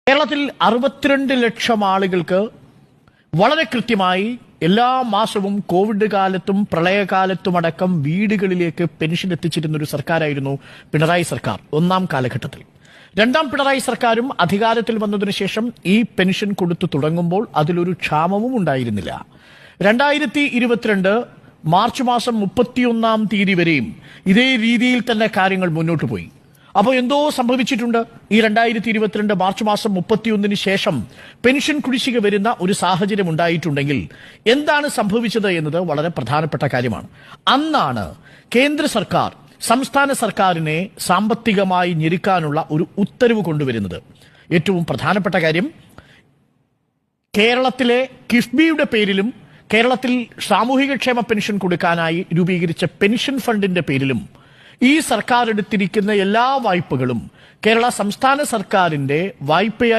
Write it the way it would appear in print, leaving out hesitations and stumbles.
കേരളത്തിൽ 62 ലക്ഷം ആളുകൾക്ക് വളരെ കൃത്യമായി എല്ലാ മാസവും കോവിഡ് കാലത്തും പ്രളയകാലത്തുമടക്കം വീടുകളിലേക്ക് പെൻഷൻ എത്തിച്ചിരുന്ന ഒരു സർക്കാരായിരുന്നു പിണറായി സർക്കാർ ഒന്നാം കാലഘട്ടത്തിൽ. രണ്ടാം പിണറായി സർക്കാരും അധികാരത്തിൽ വന്നതിനു ശേഷം ഈ പെൻഷൻ കൊടുത്തു തുടങ്ങുമ്പോൾ അതിലൊരു ക്ഷാമവും ഉണ്ടായിരുന്നില്ല. 2022 മാർച്ച് മാസം 31-ാം തീയതി വരെയും ഇതേ രീതിയിൽ തന്നെ കാര്യങ്ങൾ മുന്നോട്ട് പോയി. അപ്പോൾ എന്തോ സംഭവിച്ചിട്ടുണ്ട്. ഈ 2022 മാർച്ച് മാസം 31-ന് ശേഷം പെൻഷൻ കുടിശ്ശിക വരുന്ന ഒരു സാഹചര്യം ഉണ്ടായിട്ടുണ്ടെങ്കിൽ എന്താണ് സംഭവിച്ചത് എന്നത് വളരെ പ്രധാനപ്പെട്ട കാര്യമാണ്. അന്നാണ് കേന്ദ്ര സർക്കാർ സംസ്ഥാന സർക്കാരിനെ സാമ്പത്തികമായി ഞെരുക്കാനുള്ള ഒരു ഉത്തരവ് കൊണ്ടുവരുന്നത്. ഏറ്റവും പ്രധാനപ്പെട്ട കാര്യം, കേരളത്തിലെ കിഫ്ബിയുടെ പേരിലും കേരളത്തിൽ സാമൂഹികക്ഷേമ പെൻഷൻ കൊടുക്കാനായി രൂപീകരിച്ച പെൻഷൻ ഫണ്ടിന്റെ പേരിലും ഈ സർക്കാർ എടുത്തിരിക്കുന്ന എല്ലാ വായ്പകളും കേരള സംസ്ഥാന സർക്കാരിന്റെ വായ്പയായി